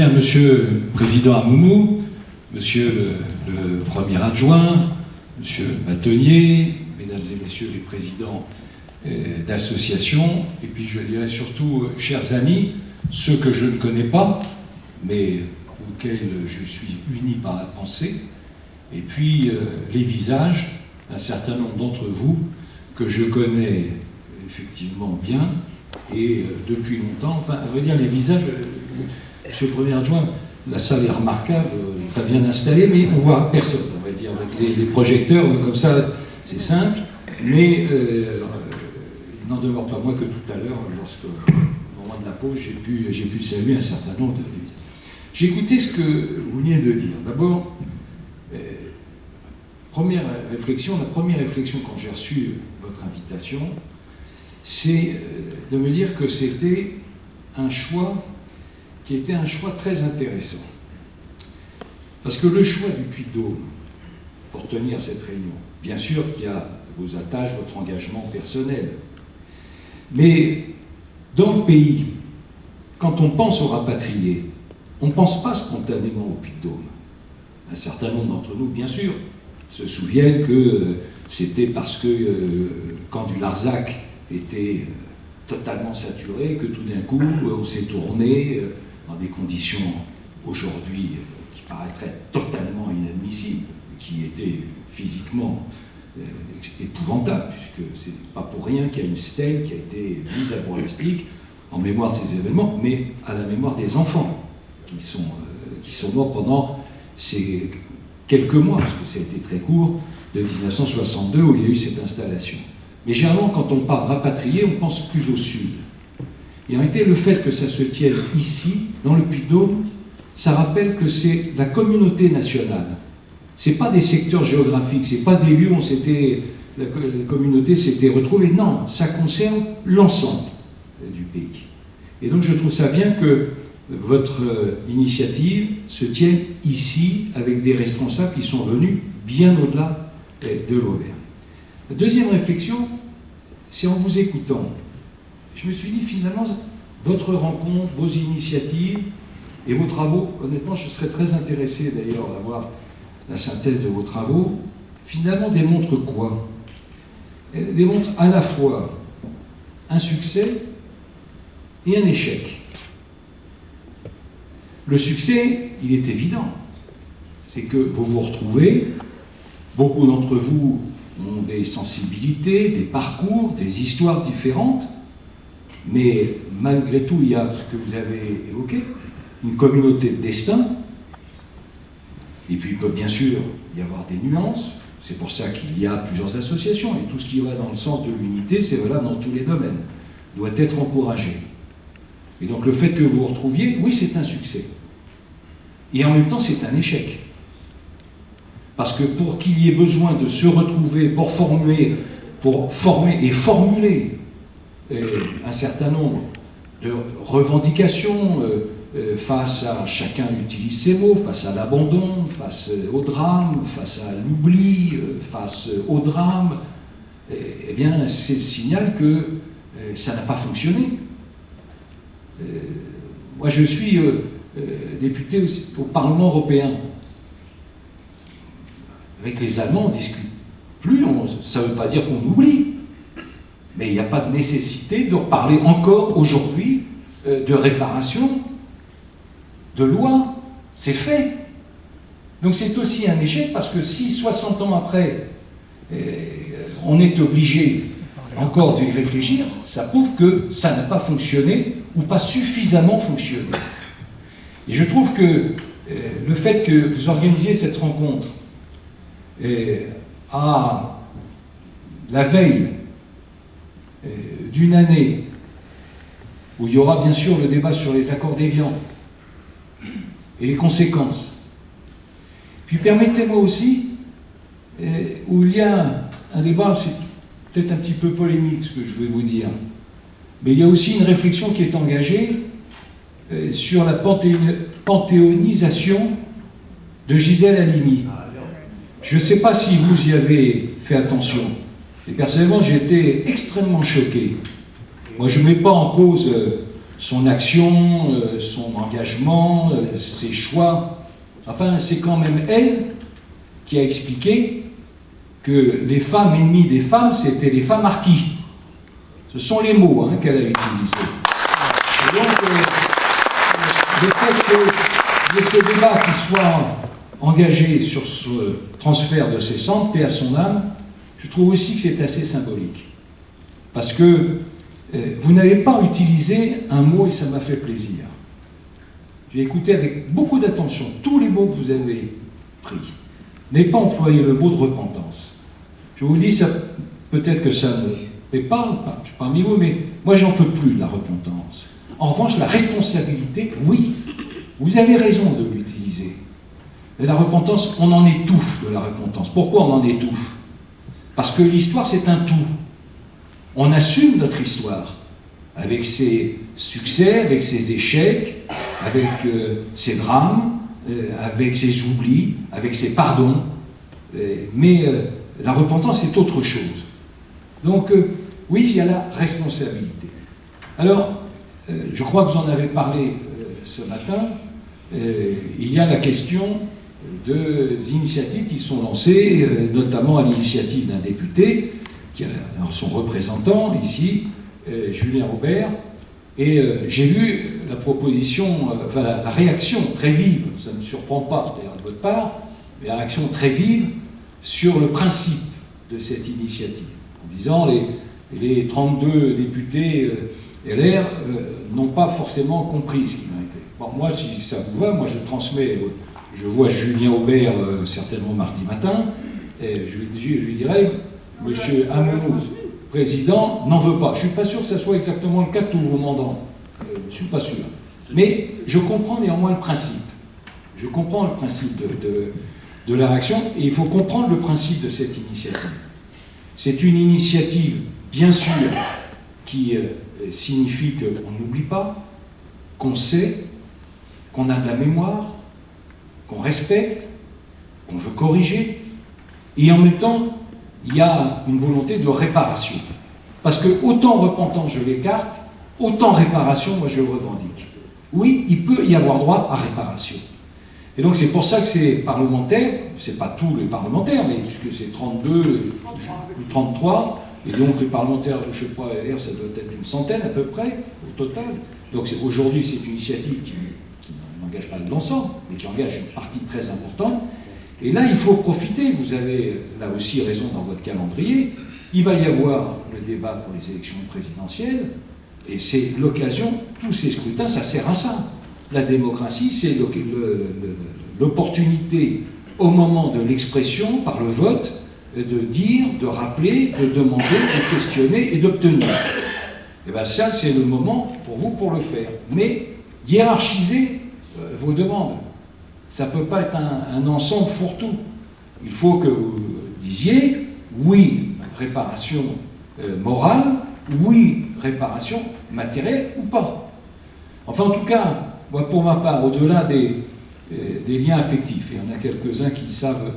Monsieur le Président Amoumou, Monsieur le Premier Adjoint, Monsieur le Bâtonnier, Mesdames et Messieurs les Présidents d'associations, et puis je dirais surtout, chers amis, ceux que je ne connais pas, mais auxquels je suis uni par la pensée, et puis les visages d'un certain nombre d'entre vous que je connais effectivement bien, et depuis longtemps, enfin, à vrai dire, les visages... Monsieur le Premier Adjoint, la salle est remarquable, très bien installée, mais on voit personne, on va dire, avec les projecteurs, comme ça, c'est simple, mais il n'en demeure pas moins que tout à l'heure, lorsque, au moment de la pause, j'ai pu saluer un certain nombre de visages. J'ai écouté ce que vous veniez de dire. D'abord, la première réflexion quand j'ai reçu votre invitation, c'est de me dire que c'était un choix qui était un choix très intéressant. Parce que le choix du Puy-de-Dôme pour tenir cette réunion, bien sûr qu'il y a vos attaches, votre engagement personnel, mais dans le pays, quand on pense aux rapatriés, on ne pense pas spontanément au Puy-de-Dôme. Un certain nombre d'entre nous, bien sûr, se souviennent que c'était parce que le camp du Larzac était totalement saturé, que tout d'un coup, on s'est tourné dans des conditions aujourd'hui qui paraîtraient totalement inadmissibles, qui étaient physiquement épouvantables, puisque c'est pas pour rien qu'il y a une stèle qui a été mise à Bourg-l'Esplic en mémoire de ces événements, mais à la mémoire des enfants qui sont morts pendant ces quelques mois, parce que ça a été très court, de 1962 où il y a eu cette installation. Mais généralement, quand on parle rapatrié, on pense plus au sud. Et en réalité, le fait que ça se tienne ici, dans le Puy-de-Dôme, ça rappelle que c'est la communauté nationale. Ce n'est pas des secteurs géographiques, ce n'est pas des lieux où la communauté s'était retrouvée. Non, ça concerne l'ensemble du pays. Et donc je trouve ça bien que votre initiative se tienne ici, avec des responsables qui sont venus bien au-delà de l'Auvergne. La deuxième réflexion, c'est en vous écoutant. Je me suis dit, finalement, votre rencontre, vos initiatives et vos travaux, honnêtement, je serais très intéressé d'ailleurs d'avoir la synthèse de vos travaux, finalement démontrent quoi? Démontrent à la fois un succès et un échec. Le succès, il est évident, c'est que vous vous retrouvez, beaucoup d'entre vous ont des sensibilités, des parcours, des histoires différentes, mais malgré tout, il y a ce que vous avez évoqué, une communauté de destin, et puis il peut bien sûr y avoir des nuances, c'est pour ça qu'il y a plusieurs associations, et tout ce qui va dans le sens de l'unité, c'est valable dans tous les domaines, doit être encouragé. Et donc le fait que vous vous retrouviez, oui, c'est un succès. Et en même temps, c'est un échec. Parce que pour qu'il y ait besoin de se retrouver pour former et formuler un certain nombre de revendications face à chacun utilise ses mots, face à l'abandon, face au drame, face à l'oubli, face au drame, eh bien c'est le signal que ça n'a pas fonctionné. Moi je suis député au Parlement européen. Avec les Allemands, on ne discute plus, ça ne veut pas dire qu'on oublie. Mais il n'y a pas de nécessité de reparler encore aujourd'hui de réparation, de loi. C'est fait. Donc c'est aussi un échec parce que si 60 ans après, on est obligé encore d'y réfléchir, ça prouve que ça n'a pas fonctionné ou pas suffisamment fonctionné. Et je trouve que le fait que vous organisiez cette rencontre à la veille d'une année où il y aura bien sûr le débat sur les accords d'Évian et les conséquences. Puis permettez-moi aussi, où il y a un débat, c'est peut-être un petit peu polémique ce que je vais vous dire, mais il y a aussi une réflexion qui est engagée sur la panthéonisation de Gisèle Halimi. Je ne sais pas si vous y avez fait attention. Et personnellement, j'ai été extrêmement choqué. Moi, je ne mets pas en cause son action, son engagement, ses choix. Enfin, c'est quand même elle qui a expliqué que les femmes ennemies des femmes, c'était les femmes harkis. Ce sont les mots qu'elle a utilisés. Et donc, le fait que de ce débat qui soit engagé sur ce transfert de ces centres, paix à son âme, je trouve aussi que c'est assez symbolique. Parce que vous n'avez pas utilisé un mot et ça m'a fait plaisir. J'ai écouté avec beaucoup d'attention tous les mots que vous avez pris. N'avez pas employé le mot de repentance. Je vous dis, peut-être que ça ne fait pas parmi vous, mais moi j'en peux plus de la repentance. En revanche, la responsabilité, oui, vous avez raison de l'utiliser. Et la repentance, on en étouffe de la repentance. Pourquoi on en étouffe? Parce que l'histoire, c'est un tout. On assume notre histoire, avec ses succès, avec ses échecs, avec ses drames, avec ses oublis, avec ses pardons. Mais la repentance, c'est autre chose. Donc, oui, il y a la responsabilité. Alors, je crois que vous en avez parlé ce matin, il y a la question des initiatives qui sont lancées, notamment à l'initiative d'un député, qui a son représentant ici, Julien Aubert, et j'ai vu la proposition, enfin la réaction très vive, ça ne me surprend pas d'ailleurs de votre part, mais la réaction très vive sur le principe de cette initiative, en disant les 32 députés LR n'ont pas forcément compris ce qu'il en était. Bon, moi, si ça vous va, moi je transmets, je vois Julien Aubert certainement mardi matin, et je lui dirai, Monsieur Hamon, président, n'en veut pas. Je ne suis pas sûr que ça soit exactement le cas de tous vos mandants. Je ne suis pas sûr. Mais je comprends néanmoins le principe. Je comprends le principe de la réaction, et il faut comprendre le principe de cette initiative. C'est une initiative, bien sûr, qui signifie qu'on n'oublie pas, qu'on sait, qu'on a de la mémoire, qu'on respecte, qu'on veut corriger, et en même temps, il y a une volonté de réparation. Parce que autant repentance je l'écarte, autant réparation, moi je le revendique. Oui, il peut y avoir droit à réparation. Et donc c'est pour ça que ces parlementaires, c'est pas tous les parlementaires, mais puisque c'est 32 ou 33, et donc les parlementaires, je ne sais pas, LR, ça doit être une centaine à peu près, au total. Donc aujourd'hui c'est une initiative qui n'engage pas de l'ensemble, mais qui engage une partie très importante. Et là, il faut profiter, vous avez là aussi raison dans votre calendrier, il va y avoir le débat pour les élections présidentielles, et c'est l'occasion, tous ces scrutins, ça sert à ça. La démocratie, c'est l'opportunité, au moment de l'expression, par le vote, de dire, de rappeler, de demander, de questionner et d'obtenir. Et bien ça, c'est le moment pour vous pour le faire. Mais hiérarchisez vos demandes. Ça ne peut pas être un ensemble fourre-tout. Il faut que vous disiez, oui, réparation morale, oui, réparation matérielle ou pas. Enfin, en tout cas, moi, pour ma part, au-delà des liens affectifs, et il y en a quelques-uns qui savent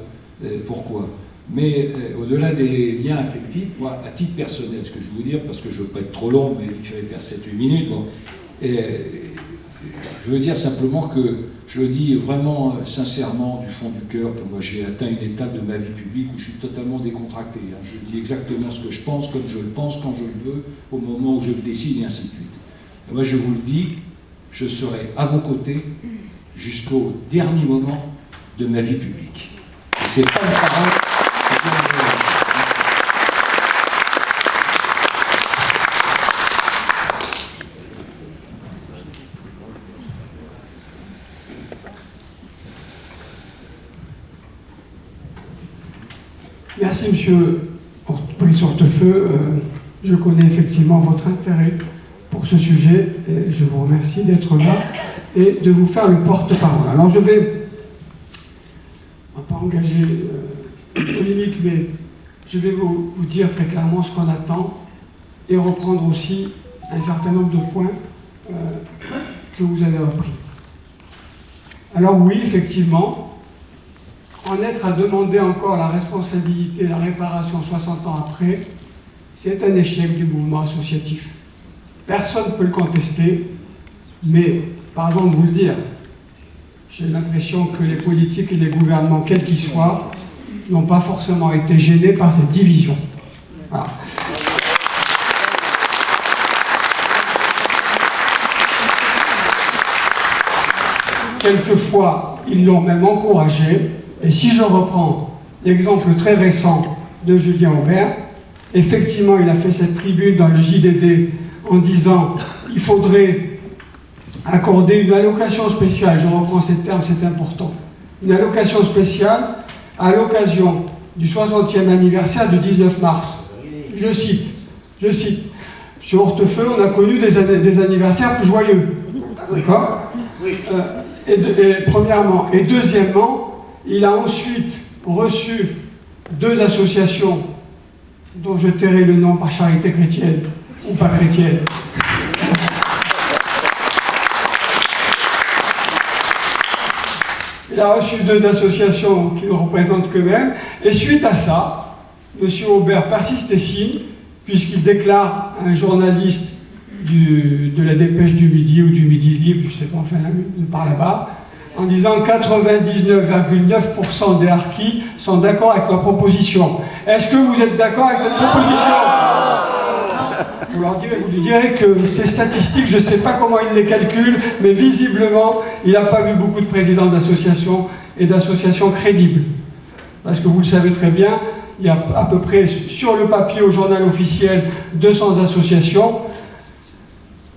pourquoi, mais au-delà des liens affectifs, moi, à titre personnel, ce que je veux vous dire, parce que je ne veux pas être trop long, mais il fallait faire 7-8 minutes, bon, je veux dire simplement que je le dis vraiment sincèrement du fond du cœur, que moi j'ai atteint une étape de ma vie publique où je suis totalement décontracté. Je dis exactement ce que je pense, comme je le pense, quand je le veux, au moment où je le décide, et ainsi de suite. Et moi je vous le dis, je serai à vos côtés jusqu'au dernier moment de ma vie publique. Et c'est pas une parole. Merci, Monsieur Brice Hortefeux. Je connais effectivement votre intérêt pour ce sujet et je vous remercie d'être là et de vous faire le porte-parole. Alors on ne va pas engager une polémique, mais je vais vous dire très clairement ce qu'on attend et reprendre aussi un certain nombre de points que vous avez repris. Alors oui, effectivement, en être à demander encore la responsabilité, la réparation 60 ans après, c'est un échec du mouvement associatif. Personne ne peut le contester. Mais, pardon de vous le dire, j'ai l'impression que les politiques et les gouvernements, quels qu'ils soient, n'ont pas forcément été gênés par cette division. Voilà. Quelquefois, ils l'ont même encouragé. Et si je reprends l'exemple très récent de Julien Aubert, effectivement, il a fait cette tribune dans le JDD en disant il faudrait accorder une allocation spéciale, je reprends ces termes, c'est important, une allocation spéciale à l'occasion du 60e anniversaire du 19 mars. Je cite, sur Hortefeux, on a connu des anniversaires plus joyeux. D'accord ? Premièrement. Et deuxièmement, il a ensuite reçu 2 associations dont je tairai le nom par charité chrétienne ou pas chrétienne. Il a reçu 2 associations qui le représentent qu'eux-mêmes, et suite à ça, M. Aubert persiste et signe, puisqu'il déclare à un journaliste de la Dépêche du Midi ou du Midi Libre, je ne sais pas, enfin, par là-bas, en disant 99,9% des harkis sont d'accord avec ma proposition. Est-ce que vous êtes d'accord avec cette proposition ? Vous lui direz que ces statistiques, je ne sais pas comment il les calcule, mais visiblement, il n'a pas vu beaucoup de présidents d'associations et d'associations crédibles. Parce que vous le savez très bien, il y a à peu près, sur le papier au journal officiel, 200 associations.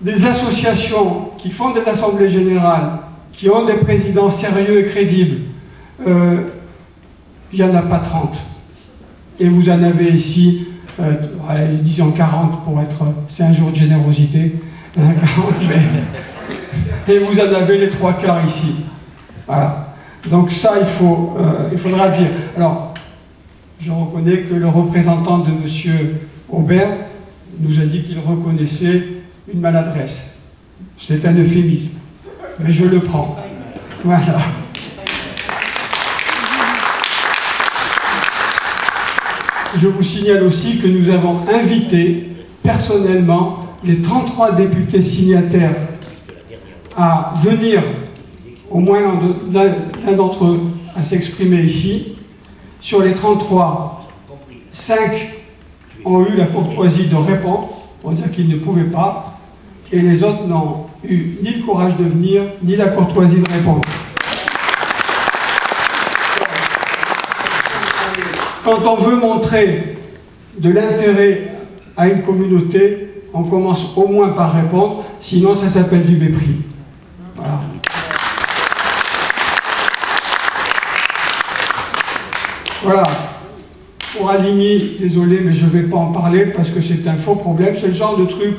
Des associations qui font des assemblées générales, qui ont des présidents sérieux et crédibles, il n'y en a pas 30. Et vous en avez ici, disons 40 pour être... C'est un jour de générosité, 40, mais... Et vous en avez les 3/4 ici. Voilà. Donc ça, il faudra dire. Alors, je reconnais que le représentant de M. Aubert nous a dit qu'il reconnaissait une maladresse. C'est un euphémisme. Mais je le prends. Voilà. Je vous signale aussi que nous avons invité personnellement les 33 députés signataires à venir, au moins l'un d'entre eux, à s'exprimer ici. Sur les 33, 5 ont eu la courtoisie de répondre pour dire qu'ils ne pouvaient pas, et les autres n'ont eu ni le courage de venir, ni la courtoisie de répondre. Quand on veut montrer de l'intérêt à une communauté, on commence au moins par répondre, sinon ça s'appelle du mépris. Voilà. Voilà. Pour Halimi, désolé, mais je ne vais pas en parler parce que c'est un faux problème. C'est le genre de truc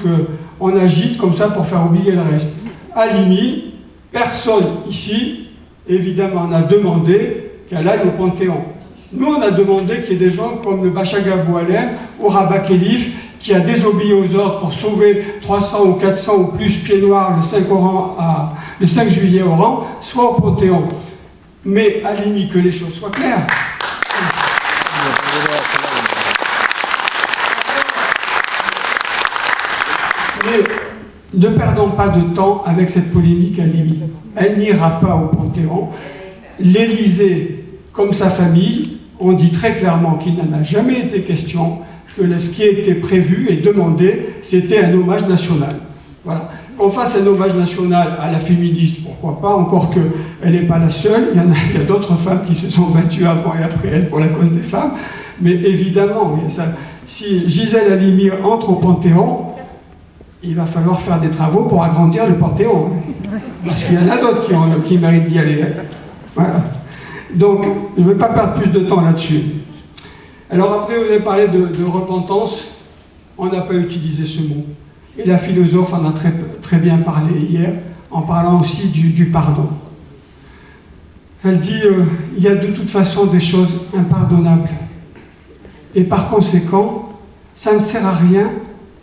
qu'on agite comme ça pour faire oublier le reste. Halimi, personne ici, évidemment, n'a demandé qu'elle aille au Panthéon. Nous, on a demandé qu'il y ait des gens comme le Bachaga Boualem ou Rabat Khelif qui a désobéi aux ordres pour sauver 300 ou 400 ou plus pieds noirs le 5 juillet au Oran, soit au Panthéon. Mais Halimi, que les choses soient claires. Mais ne perdons pas de temps avec cette polémique Halimi. Elle n'ira pas au Panthéon. L'Élysée, comme sa famille, on dit très clairement qu'il n'en a jamais été question, que ce qui était prévu et demandé, c'était un hommage national. Voilà. Qu'on fasse un hommage national à la féministe, pourquoi pas, encore qu'elle n'est pas la seule, il y a d'autres femmes qui se sont battues avant et après elle pour la cause des femmes, mais évidemment, si Gisèle Halimi entre au Panthéon, il va falloir faire des travaux pour agrandir le Panthéon, parce qu'il y en a d'autres qui méritent d'y aller. Voilà. Donc, je ne vais pas perdre plus de temps là-dessus. Alors après, vous avez parlé de repentance, on n'a pas utilisé ce mot. Et la philosophe en a très, très bien parlé hier, en parlant aussi du pardon. Elle dit, il y a de toute façon des choses impardonnables. Et par conséquent, ça ne sert à rien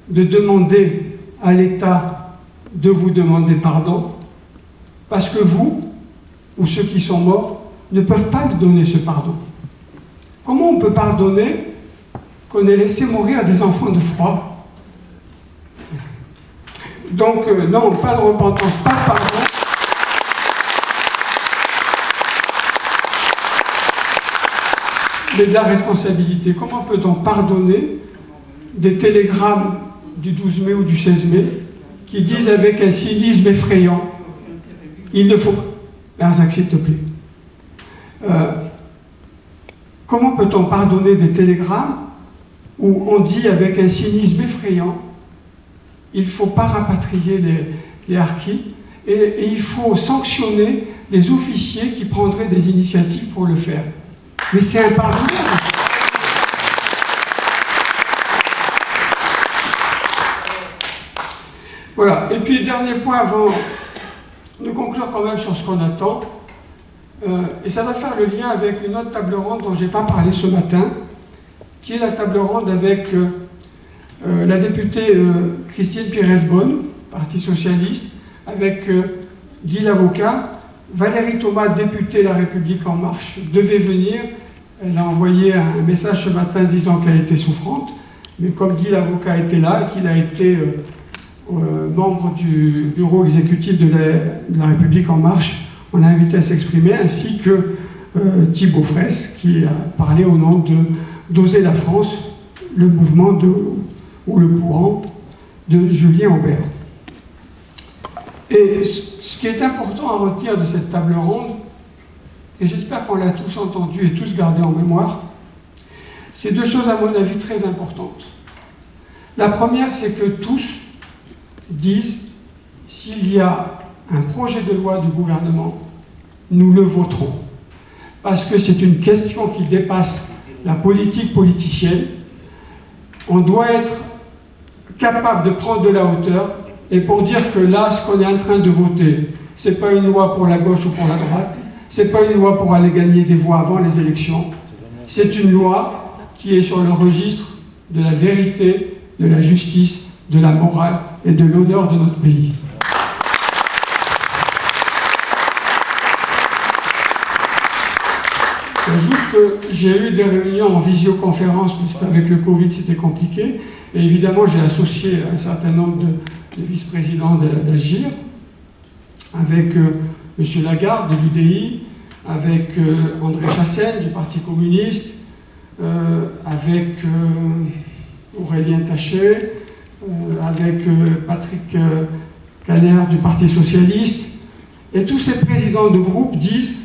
de demander à l'État de vous demander pardon, parce que vous, ou ceux qui sont morts, ne peuvent pas lui donner ce pardon. Comment on peut pardonner qu'on ait laissé mourir des enfants de froid? Donc, non, pas de repentance, pas de pardon. Mais de la responsabilité. Comment peut-on pardonner des télégrammes du 12 mai ou du 16 mai qui disent avec un cynisme effrayant « Il ne faut pas... » Berzak, s'il te plaît. Comment peut-on pardonner des télégrammes où on dit avec un cynisme effrayant « Il ne faut pas rapatrier les harkis et il faut sanctionner les officiers qui prendraient des initiatives pour le faire ». Mais c'est impardonnable. Voilà. Et puis, dernier point avant de conclure quand même sur ce qu'on attend. Et ça va faire le lien avec une autre table ronde dont je n'ai pas parlé ce matin, qui est la table ronde avec la députée Christine Pires-Beaune, Parti Socialiste, avec Guy Lavocat. Valérie Thomas, députée La République En Marche, devait venir. Elle a envoyé un message ce matin disant qu'elle était souffrante. Mais comme Guy Lavocat était là et qu'il a été membre du bureau exécutif de la République En Marche, on l'a invité à s'exprimer, ainsi que Thibaut Fraisse, qui a parlé au nom d'Oser la France, le mouvement ou le courant de Julien Aubert. Et ce qui est important à retenir de cette table ronde, et j'espère qu'on l'a tous entendu et tous gardé en mémoire, c'est deux choses à mon avis très importantes. La première, c'est que tous disent, s'il y a un projet de loi du gouvernement, nous le voterons. Parce que c'est une question qui dépasse la politique politicienne. On doit être capable de prendre de la hauteur et pour dire que là, ce qu'on est en train de voter, ce n'est pas une loi pour la gauche ou pour la droite, ce n'est pas une loi pour aller gagner des voix avant les élections, c'est une loi qui est sur le registre de la vérité, de la justice, de la morale et de l'honneur de notre pays. J'ajoute que j'ai eu des réunions en visioconférence, puisqu'avec le Covid c'était compliqué, et évidemment j'ai associé un certain nombre de vice-présidents d'Agir, avec M. Lagarde de l'UDI, avec André Chassaigne du Parti communiste, avec Aurélien Taché, avec Patrick Caner du Parti socialiste, et tous ces présidents de groupe disent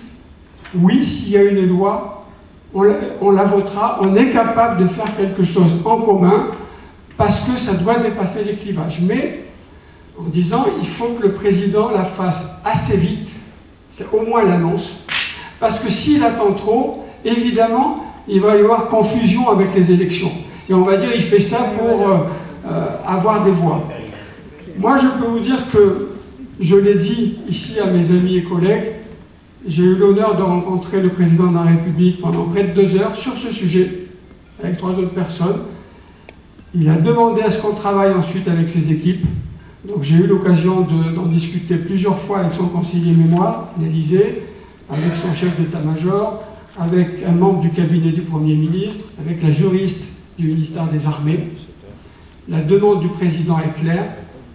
oui, s'il y a une loi, on la votera, on est capable de faire quelque chose en commun parce que ça doit dépasser les clivages. Mais en disant il faut que le président la fasse assez vite, c'est au moins l'annonce, parce que s'il attend trop, évidemment, il va y avoir confusion avec les élections. Et on va dire il fait ça pour avoir des voix. Moi, je peux vous dire que, je l'ai dit ici à mes amis et collègues, j'ai eu l'honneur de rencontrer le président de la République pendant près de 2 heures sur ce sujet, avec 3 autres personnes. Il a demandé à ce qu'on travaille ensuite avec ses équipes. Donc j'ai eu l'occasion d'en discuter plusieurs fois avec son conseiller mémoire, à l'Élysée, avec son chef d'état-major, avec un membre du cabinet du Premier ministre, avec la juriste du ministère des Armées. La demande du président est claire,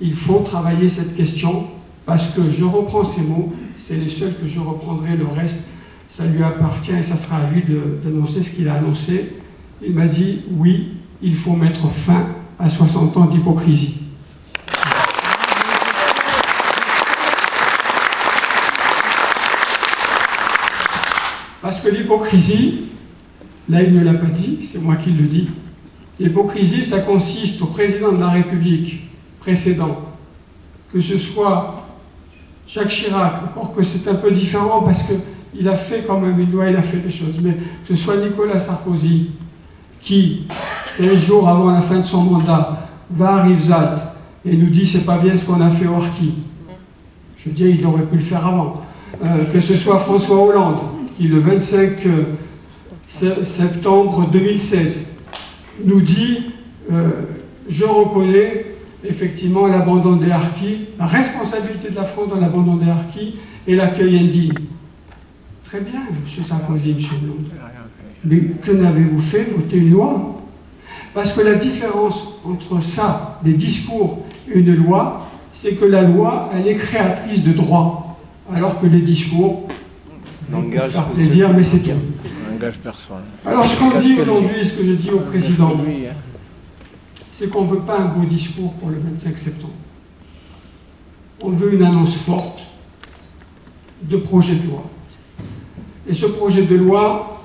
il faut travailler cette question, parce que je reprends ces mots, c'est les seuls que je reprendrai, le reste, ça lui appartient et ça sera à lui d'annoncer ce qu'il a annoncé. Il m'a dit, oui, il faut mettre fin à 60 ans d'hypocrisie. Parce que l'hypocrisie, là il ne l'a pas dit, c'est moi qui le dis, l'hypocrisie, ça consiste au président de la République précédent, que ce soit Jacques Chirac, encore que c'est un peu différent parce qu'il a fait quand même une loi, il a fait des choses, mais que ce soit Nicolas Sarkozy, qui, 15 jours avant la fin de son mandat, va à Rivesaltes et nous dit c'est pas bien ce qu'on a fait au Harkis. Je veux dire, il aurait pu le faire avant. Que ce soit François Hollande, qui le 25 septembre 2016 nous dit je reconnais effectivement l'abandon des harkis, la responsabilité de la France dans l'abandon des harkis et l'accueil indigne. Très bien, M. Sarkozy, M. Hollande. Mais que n'avez-vous fait? Voter une loi? Parce que la différence entre ça, des discours et une loi, c'est que la loi, elle est créatrice de droits, alors que les discours, pour faire plaisir, mais c'est tout. Alors ce qu'on dit aujourd'hui, ce que je dis au président, c'est qu'on ne veut pas un beau discours pour le 25 septembre. On veut une annonce forte de projet de loi. Et ce projet de loi,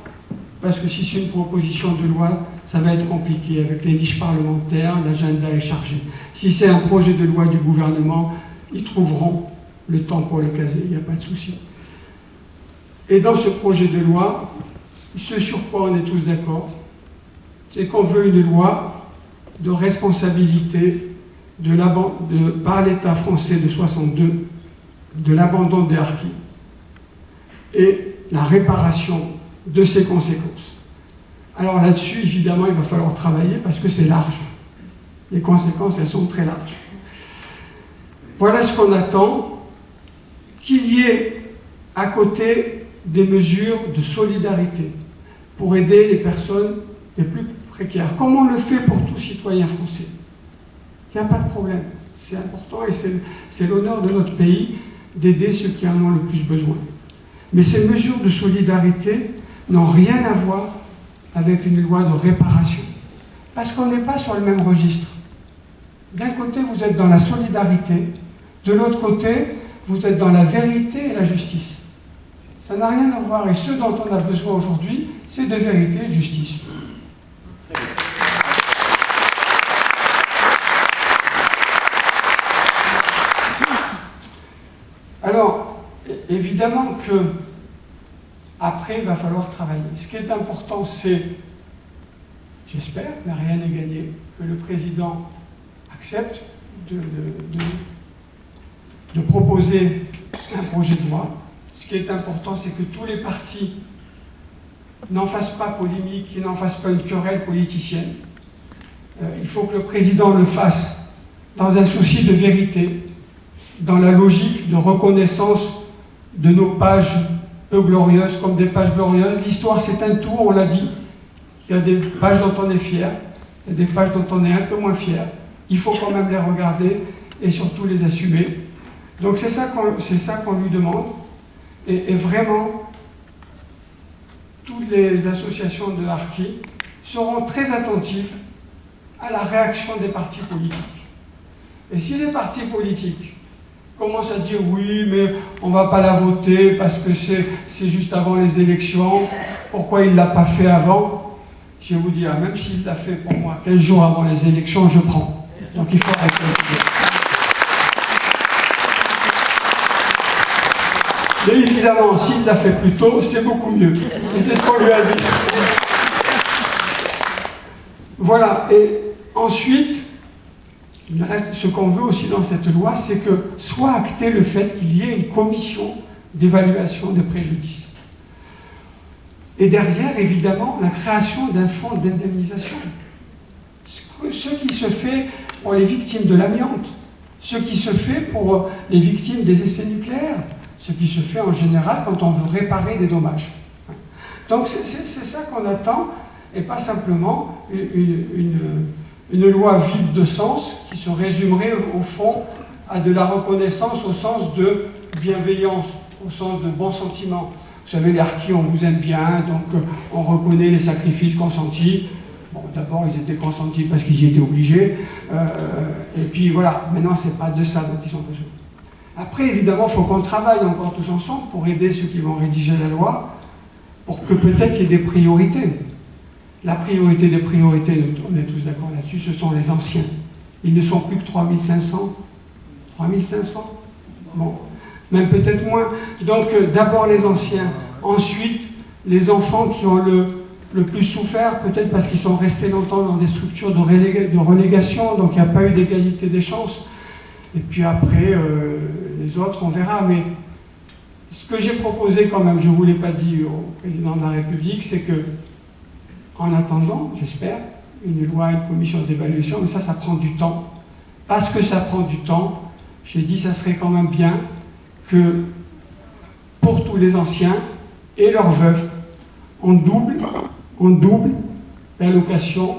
parce que si c'est une proposition de loi, ça va être compliqué. Avec les niches parlementaires, l'agenda est chargé. Si c'est un projet de loi du gouvernement, ils trouveront le temps pour le caser, il n'y a pas de souci. Et dans ce projet de loi, ce sur quoi on est tous d'accord, c'est qu'on veut une loi de responsabilité par l'État français de 62 de l'abandon des harkis et la réparation de ses conséquences. Alors là-dessus, évidemment, il va falloir travailler parce que c'est large. Les conséquences, elles sont très larges. Voilà ce qu'on attend, qu'il y ait à côté des mesures de solidarité pour aider les personnes les plus précaires, comme on le fait pour tout citoyen français. Il n'y a pas de problème. C'est important et c'est l'honneur de notre pays d'aider ceux qui en ont le plus besoin. Mais ces mesures de solidarité n'ont rien à voir avec une loi de réparation. Parce qu'on n'est pas sur le même registre. D'un côté, vous êtes dans la solidarité. De l'autre côté, vous êtes dans la vérité et la justice. Ça n'a rien à voir. Et ce dont on a besoin aujourd'hui, c'est de vérité et de justice. Alors, évidemment que après, il va falloir travailler. Ce qui est important, c'est, j'espère, mais rien n'est gagné, que le président accepte de proposer un projet de loi. Ce qui est important, c'est que tous les partis n'en fassent pas polémique, qu'ils n'en fassent pas une querelle politicienne. Il faut que le président le fasse dans un souci de vérité, dans la logique de reconnaissance de nos pages peu glorieuses comme des pages glorieuses. L'histoire, c'est un tout, on l'a dit. Il y a des pages dont on est fier, il y a des pages dont on est un peu moins fier. Il faut quand même les regarder et surtout les assumer. Donc c'est ça qu'on lui demande. Et vraiment, toutes les associations de harkis seront très attentives à la réaction des partis politiques. Et si les partis politiques commencent à dire oui, mais on ne va pas la voter parce que c'est juste avant les élections, pourquoi il ne l'a pas fait avant? Je vais vous dire, même s'il l'a fait pour moi 15 jours avant les élections, je prends. Donc il faut arrêter. Mais évidemment, s'il l'a fait plus tôt, c'est beaucoup mieux. Et c'est ce qu'on lui a dit. Voilà. Et ensuite, il reste, ce qu'on veut aussi dans cette loi, c'est que soit acté le fait qu'il y ait une commission d'évaluation des préjudices. Et derrière, évidemment, la création d'un fonds d'indemnisation. Ce qui se fait pour les victimes de l'amiante, ce qui se fait pour les victimes des essais nucléaires, ce qui se fait en général quand on veut réparer des dommages. Donc c'est ça qu'on attend, et pas simplement une loi vide de sens qui se résumerait au fond à de la reconnaissance au sens de bienveillance, au sens de bon sentiment. Vous savez, les harkis, on vous aime bien, donc on reconnaît les sacrifices consentis. Bon, d'abord, ils étaient consentis parce qu'ils y étaient obligés. Et puis voilà, maintenant, c'est pas de ça dont ils ont besoin. Après, évidemment, il faut qu'on travaille encore tous ensemble pour aider ceux qui vont rédiger la loi, pour que peut-être il y ait des priorités. La priorité des priorités, on est tous d'accord là-dessus, ce sont les anciens. Ils ne sont plus que 3500. 3500 ? Bon, même peut-être moins. Donc d'abord les anciens, ensuite les enfants qui ont le plus souffert, peut-être parce qu'ils sont restés longtemps dans des structures de relégation, donc il n'y a pas eu d'égalité des chances. Et puis après, les autres, on verra. Mais ce que j'ai proposé quand même, je ne vous l'ai pas dit au président de la République, c'est que, en attendant, j'espère, une loi, une commission d'évaluation, mais ça prend du temps. Parce que ça prend du temps, j'ai dit ça serait quand même bien que, pour tous les anciens et leurs veuves, on double l'allocation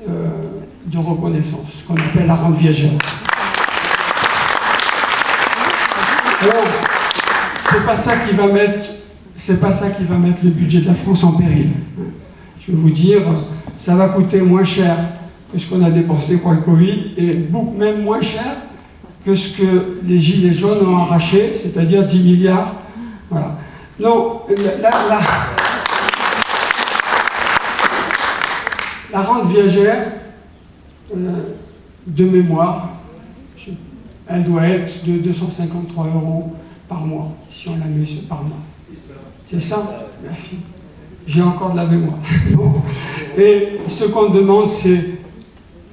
de reconnaissance, ce qu'on appelle la rente viagère. Alors, c'est pas ça qui va mettre le budget de la France en péril. Je vais vous dire, ça va coûter moins cher que ce qu'on a dépensé pour le Covid, et beaucoup même moins cher que ce que les Gilets jaunes ont arraché, c'est-à-dire 10 milliards. Voilà. Non, la rente viagère, de mémoire, elle doit être de 253 € par mois, si on la met par mois. C'est ça? Merci. J'ai encore de la mémoire. Bon. Et ce qu'on demande, c'est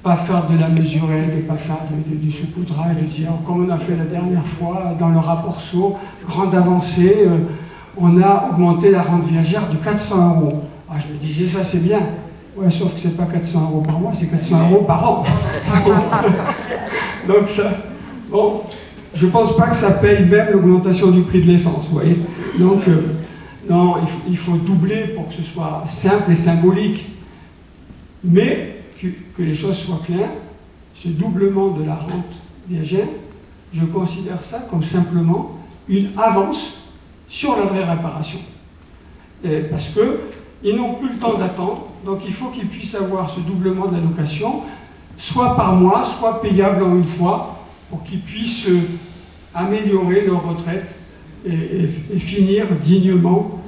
pas faire de la mesurette, de pas faire du saupoudrage, de dire, comme on a fait la dernière fois dans le rapport Sceaux, grande avancée, on a augmenté la rente viagère de 400 €. Ah, je me disais, ça c'est bien. Ouais, sauf que c'est pas 400 € par mois, c'est 400 € par an. Donc ça, bon, je pense pas que ça paye même l'augmentation du prix de l'essence, vous voyez. Donc, non, il faut doubler pour que ce soit simple et symbolique. Mais que les choses soient claires, ce doublement de la rente viagère, je considère ça comme simplement une avance sur la vraie réparation. Et parce qu'ils n'ont plus le temps d'attendre, donc il faut qu'ils puissent avoir ce doublement de l'allocation, soit par mois, soit payable en une fois, pour qu'ils puissent améliorer leur retraite et finir dignement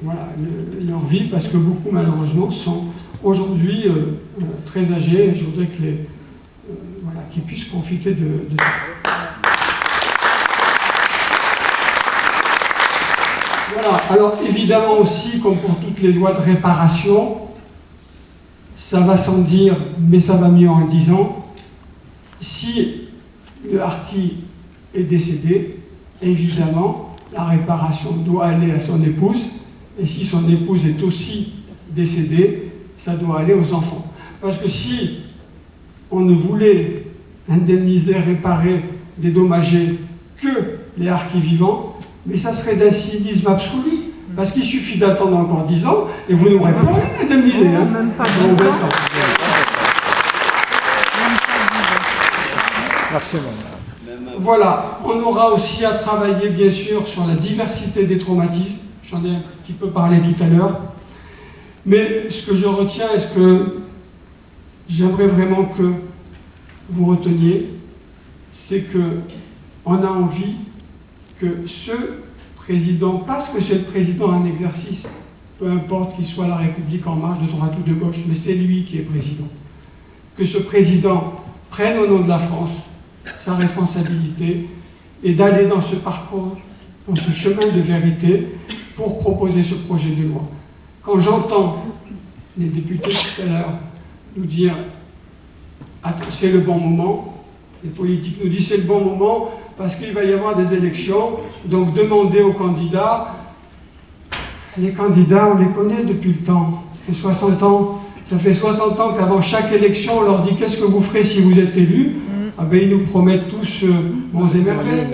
voilà, leur vie, parce que beaucoup malheureusement sont aujourd'hui très âgés, et je voudrais que voilà, qu'ils puissent profiter de ça. Voilà. Alors évidemment aussi, comme pour toutes les lois de réparation, ça va sans dire, mais ça va mieux en disant, si le harki est décédé, évidemment, la réparation doit aller à son épouse, et si son épouse est aussi décédée, ça doit aller aux enfants. Parce que si on ne voulait indemniser, réparer, dédommager que les harkis vivants, mais ça serait d'un cynisme absolu. Parce qu'il suffit d'attendre encore 10 ans et vous n'aurez pas rien indemnisé. Hein, dans 20 ans. Merci, madame. Voilà, on aura aussi à travailler bien sûr sur la diversité des traumatismes. J'en ai un petit peu parlé tout à l'heure. Mais ce que je retiens et ce que j'aimerais vraiment que vous reteniez, c'est qu'on a envie que ce président, parce que c'est le président en exercice, peu importe qu'il soit la République en marche de droite ou de gauche, mais c'est lui qui est président, que ce président prenne au nom de la France sa responsabilité et d'aller dans ce parcours, dans ce chemin de vérité pour proposer ce projet de loi. Quand j'entends les députés tout à l'heure nous dire « c'est le bon moment », les politiques nous disent « c'est le bon moment parce qu'il va y avoir des élections, donc demandez aux candidats ». Les candidats, on les connaît depuis le temps, ça fait 60 ans. Ça fait 60 ans qu'avant chaque élection, on leur dit « qu'est-ce que vous ferez si vous êtes élus ?» Ah ben, ils nous promettent tous bons et merveilles.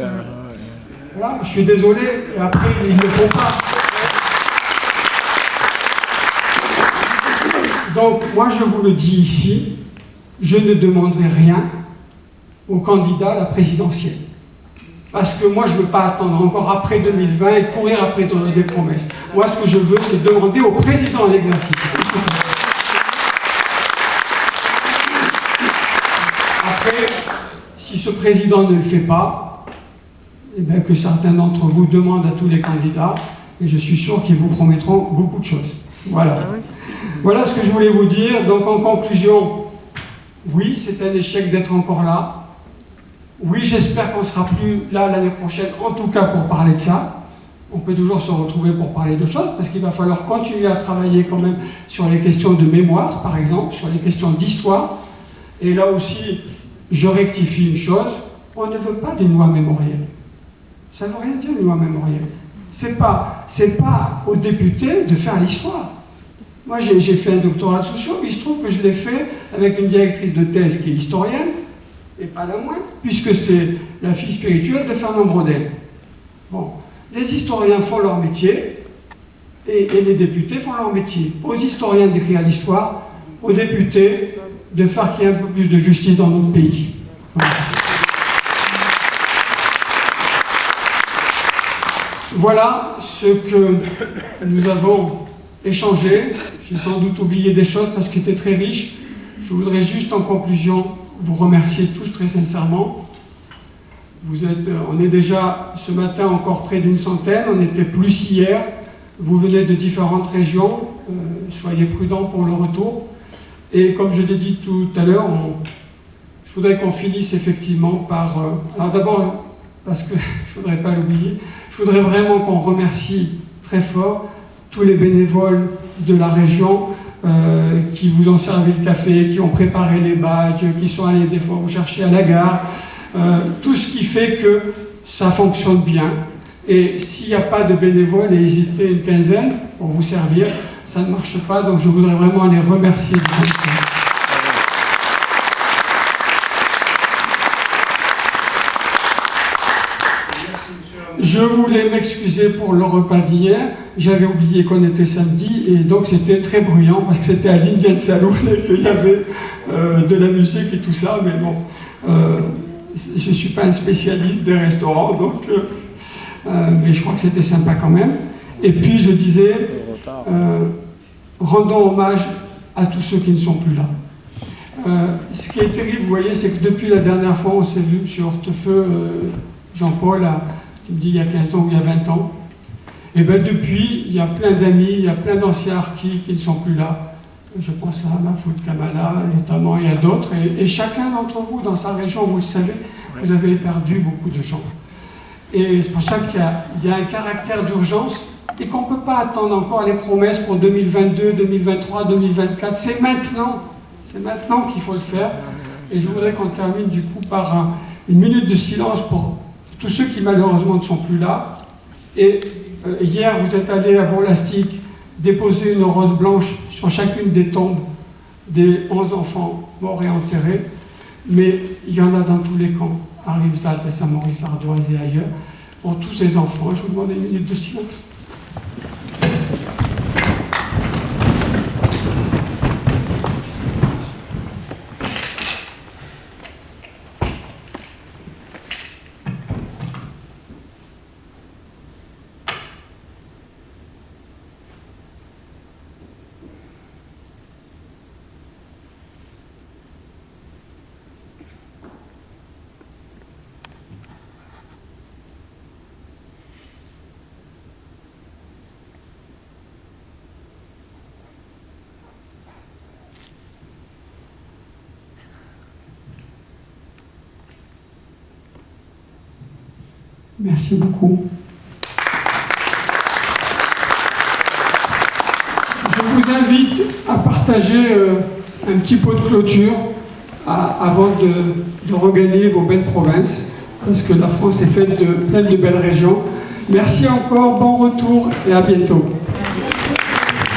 Voilà, je suis désolé, et après, ils ne le font pas. Donc, moi, je vous le dis ici, je ne demanderai rien aux candidats à la présidentielle. Parce que moi, je ne veux pas attendre encore après 2020 et courir après des promesses. Moi, ce que je veux, c'est demander au président en exercice. Après, si ce président ne le fait pas, eh bien que certains d'entre vous demandent à tous les candidats, et je suis sûr qu'ils vous promettront beaucoup de choses. Voilà. Voilà ce que je voulais vous dire. Donc en conclusion, oui, c'est un échec d'être encore là. Oui, j'espère qu'on ne sera plus là l'année prochaine, en tout cas pour parler de ça. On peut toujours se retrouver pour parler de choses, parce qu'il va falloir continuer à travailler quand même sur les questions de mémoire, par exemple, sur les questions d'histoire. Et là aussi, je rectifie une chose, on ne veut pas d'une loi mémorielle. Ça ne veut rien dire, une loi mémorielle. C'est pas aux députés de faire l'histoire. Moi, j'ai fait un doctorat de sociaux, mais il se trouve que je l'ai fait avec une directrice de thèse qui est historienne, et pas la moindre, puisque c'est la fille spirituelle de Fernand Braudel. Bon, les historiens font leur métier, et les députés font leur métier. Aux historiens d'écrire l'histoire, aux députés de faire qu'il y ait un peu plus de justice dans notre pays. Voilà. voilà ce que nous avons échangé. J'ai sans doute oublié des choses parce que c'était très riche. Je voudrais juste en conclusion vous remercier tous très sincèrement. On est déjà ce matin encore près d'une centaine, on était plus hier. Vous venez de différentes régions, soyez prudents pour le retour. Et comme je l'ai dit tout à l'heure, je voudrais qu'on finisse effectivement par... alors d'abord, parce que je ne voudrais pas l'oublier, je voudrais vraiment qu'on remercie très fort tous les bénévoles de la région qui vous ont servi le café, qui ont préparé les badges, qui sont allés des fois vous chercher à la gare, tout ce qui fait que ça fonctionne bien. Et s'il n'y a pas de bénévoles, hésitez une quinzaine pour vous servir, ça ne marche pas, donc je voudrais vraiment les remercier de votre temps. Je voulais m'excuser pour le repas d'hier. J'avais oublié qu'on était samedi et donc c'était très bruyant parce que c'était à l'Indian Saloon et qu'il y avait de la musique et tout ça. Mais bon, je ne suis pas un spécialiste des restaurants, donc, mais je crois que c'était sympa quand même. Et puis je disais, rendons hommage à tous ceux qui ne sont plus là. Ce qui est terrible, vous voyez, c'est que depuis la dernière fois, on s'est vu, M. Hortefeux, Jean-Paul, tu me dis il y a 15 ans ou il y a 20 ans, et bien depuis, il y a plein d'amis, il y a plein d'anciens harkis qui ne sont plus là. Je pense à Mahfoud Kamala notamment, et à d'autres, et chacun d'entre vous, dans sa région, vous le savez, vous avez perdu beaucoup de gens. Et c'est pour ça qu'il y a un caractère d'urgence, et qu'on ne peut pas attendre encore les promesses pour 2022, 2023, 2024. C'est maintenant qu'il faut le faire. Et je voudrais qu'on termine du coup par une minute de silence pour tous ceux qui malheureusement ne sont plus là. Et hier, vous êtes allés à Bourg-Lastic déposer une rose blanche sur chacune des tombes des 11 enfants morts et enterrés. Mais il y en a dans tous les camps, à Rivesaltes, à Saint-Maurice, l'Ardoise et ailleurs. Pour tous ces enfants, je vous demande une minute de silence. Merci beaucoup. Je vous invite à partager un petit pot de clôture avant de regagner vos belles provinces, parce que la France est faite de plein de belles régions. Merci encore, bon retour et à bientôt.